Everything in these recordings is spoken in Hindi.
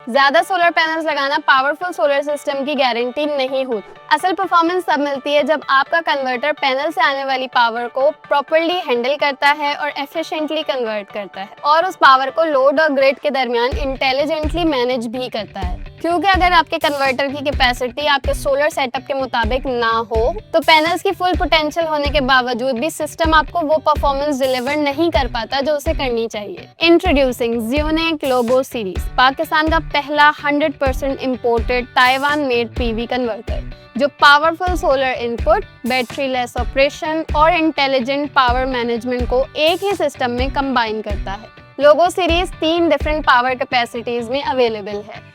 ज्यादा सोलर पैनल्स लगाना पावरफुल सोलर सिस्टम की गारंटी नहीं होती। असल परफॉर्मेंस तब मिलती है जब आपका कन्वर्टर पैनल से आने वाली पावर को प्रॉपर्ली हैंडल करता है और एफिशिएंटली कन्वर्ट करता है और उस पावर को लोड और ग्रिड के दरमियान इंटेलिजेंटली मैनेज भी करता है। क्योंकि अगर आपके कन्वर्टर की कैपेसिटी आपके सोलर सेटअप के मुताबिक ना हो तो पैनल्स की फुल पोटेंशियल होने के बावजूद भी सिस्टम आपको वो परफॉर्मेंस डिलीवर नहीं कर पाता जो उसे करनी चाहिए। Introducing Xionic Lobo series, Pakistan का पहला 100% imported Taiwan made PV converter जो powerful solar input, battery less operation और इंटेलिजेंट पावर मैनेजमेंट को एक ही सिस्टम में कंबाइन करता है। Lobo series 3 different power capacities में अवेलेबल है।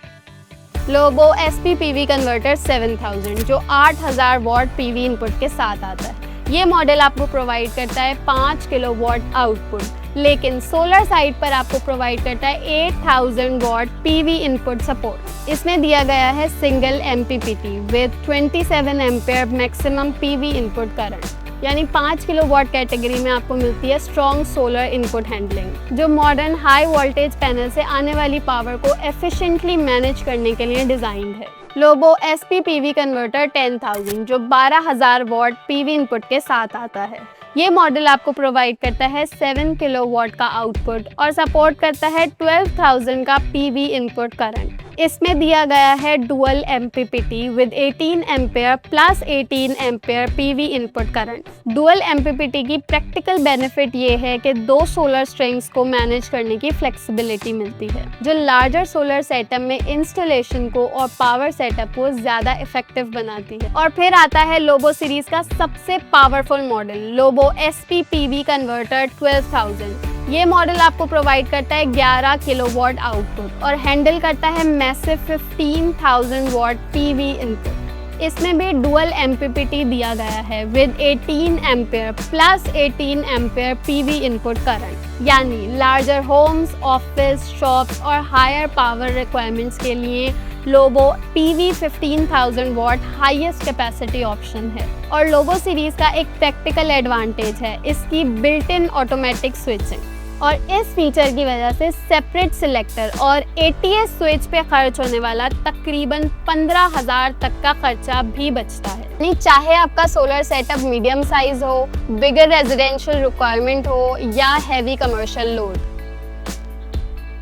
लोबो SP PV कन्वर्टर 7000 जो 8000 वॉट PV इनपुट के साथ आता है। ये मॉडल आपको प्रोवाइड करता है 5 किलोवाट आउटपुट, लेकिन सोलर साइड पर आपको प्रोवाइड करता है 8000 वॉट PV इनपुट सपोर्ट। इसमें दिया गया है single MPPT with 27 ampere maximum PV input current, यानी 5 किलोवाट कैटेगरी में आपको मिलती है स्ट्रॉन्ग सोलर इनपुट हैंडलिंग जो मॉडर्न हाई वोल्टेज पैनल से आने वाली पावर को एफिशिएंटली मैनेज करने के लिए डिजाइंड है। लोबो SP PV कन्वर्टर 10000 जो 12000 वॉट PV इनपुट के साथ आता है। ये मॉडल आपको प्रोवाइड करता है 7 किलोवाट का आउटपुट और सपोर्ट करता है 12000 का PV इनपुट करंट। इसमें दिया गया है dual MPPT with 18 ampere plus 18 ampere PV input current. Dual MPPT की प्रैक्टिकल बेनिफिट ये है कि 2 सोलर स्ट्रिंग्स को मैनेज करने की फ्लेक्सिबिलिटी मिलती है जो लार्जर सोलर सेटअप में इंस्टॉलेशन को और पावर सेटअप को ज्यादा इफेक्टिव बनाती है। और फिर आता है लोबो सीरीज का सबसे powerful model Lobo SP PV converter 12000। ये मॉडल आपको प्रोवाइड करता है 11 किलोवाट आउटपुट और हैंडल करता है मैसिव 15000 वॉट PV इनपुट। इसमें भी डुअल MPPT दिया गया है with 18 ampere plus 18 ampere PV input current, यानी लार्जर होम्स, ऑफिस, शॉप्स और हायर पावर रिक्वायरमेंट्स के लिए Lobo PV 15000 what highest capacity option है। और लोबो सीरीज का एक प्रैक्टिकल एडवांटेज है इसकी बिल्ट इन ऑटोमेटिक स्विचिंग, और इस फीचर की वजह से सेपरेट सिलेक्टर और ATS स्विच पे खर्च होने वाला तकरीबन 15000 तक का खर्चा भी बचता है। यानी चाहे आपका सोलर सेटअप मीडियम साइज हो, बिगर रेजिडेंशियल रिक्वायरमेंट हो या heavy commercial load,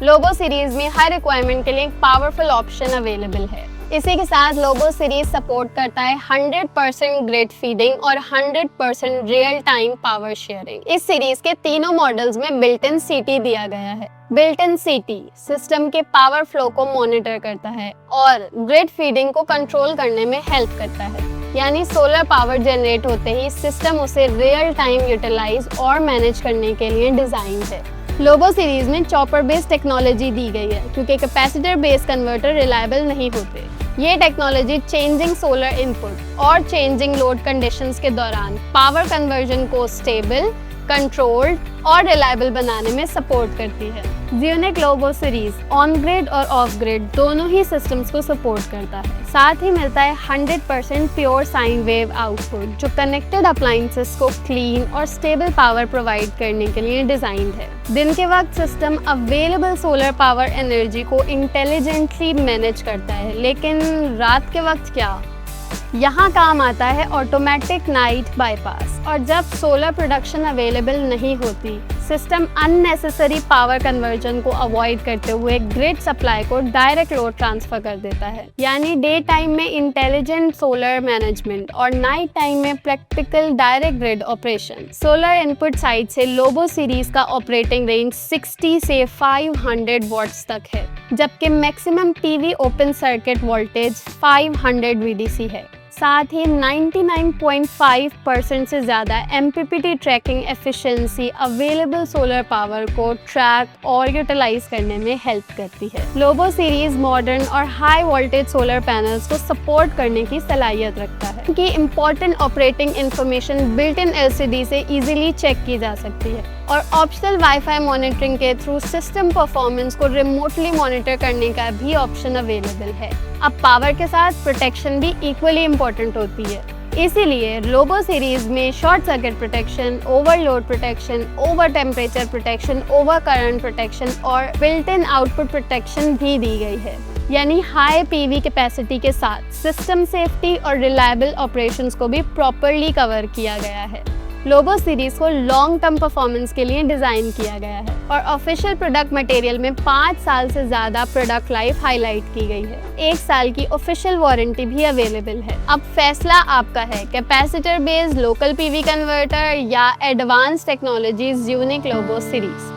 Lobo series में हर रिक्वायरमेंट के लिए एक पावरफुल ऑप्शन अवेलेबल है। इसी के साथ लोबो सीरीज सपोर्ट करता है 100% ग्रिड फीडिंग और 100% रियल टाइम पावर शेयरिंग। इस सीरीज के तीनों मॉडल्स में बिल्ट इन CT दिया गया है। बिल्ट इन CT सिस्टम के पावर फ्लो को मॉनिटर करता है और ग्रिड फीडिंग को कंट्रोल करने में हेल्प करता है, यानी सोलर पावर जनरेट होते ही सिस्टम उसे रियल टाइम यूटिलाइज और मैनेज करने के लिए डिजाइन है। लोबो सीरीज में चॉपर बेस्ड टेक्नोलॉजी दी गई है क्योंकि कैपेसिटर बेस्ड कन्वर्टर रिलायबल नहीं होते। ये टेक्नोलॉजी चेंजिंग सोलर इनपुट और चेंजिंग लोड कंडीशंस के दौरान पावर कन्वर्जन को स्टेबल, कंट्रोल्ड और रिलायबल बनाने में सपोर्ट करती है। ज़ियोनिक लोबो सीरीज ऑन ग्रिड और ऑफ ग्रिड दोनों ही सिस्टम्स को सपोर्ट करता है। साथ ही मिलता है 100% प्योर साइन वेव आउटपुट जो कनेक्टेड अप्लायंसेस को क्लीन और स्टेबल पावर प्रोवाइड करने के लिए डिजाइंड है। दिन के वक्त system available solar power energy को इंटेलिजेंटली मैनेज करता है, लेकिन रात के वक्त क्या? यहाँ काम आता है ऑटोमेटिक नाइट बाईपास, और जब सोलर प्रोडक्शन अवेलेबल नहीं होती सिस्टम अननेसेसरी पावर कन्वर्जन को अवॉइड करते हुए ग्रिड सप्लाई को डायरेक्ट लोड ट्रांसफर कर देता है। यानी डे टाइम में इंटेलिजेंट सोलर मैनेजमेंट और नाइट टाइम में practical direct grid operation. Solar input side से लोबो सीरीज का ऑपरेटिंग रेंज 60 से 500 वॉट्स तक है, जबकि maximum PV open circuit voltage 500 VDC है। साथ ही 99.5% से ज़्यादा MPPT tracking efficiency available solar power को ट्रैक और यूटिलाइज करने में हेल्प करती है। लोबो सीरीज मॉडर्न और हाई वोल्टेज सोलर पैनल्स को सपोर्ट करने की सलाहियत रखता है क्योंकि important operating information built in LCD से इजीली चेक की जा सकती है, और ऑप्शनल वाईफाई मॉनिटरिंग के थ्रू सिस्टम परफॉर्मेंस को रिमोटली मॉनिटर करने का भी ऑप्शन अवेलेबल है। अब पावर के साथ प्रोटेक्शन भी इक्वली इम्पोर्टेंट होती है, इसीलिए लोबो सीरीज में short circuit protection, overload protection, over temperature protection, over current protection और बिल्ट इन आउटपुट प्रोटेक्शन भी दी गई है। यानी हाई पीवी कैपेसिटी के साथ सिस्टम सेफ्टी और रिलायबल ऑपरेशंस को भी प्रॉपरली कवर किया गया है। लोबो सीरीज को लॉन्ग टर्म परफॉर्मेंस के लिए डिज़ाइन किया गया है और ऑफिशियल प्रोडक्ट मटेरियल में 5 साल से ज़्यादा प्रोडक्ट लाइफ हाईलाइट की गई है। 1 साल की ऑफिशियल वारंटी भी अवेलेबल है। अब फैसला आपका है, capacitor based local PV converter या advance technologies unique Lobo series.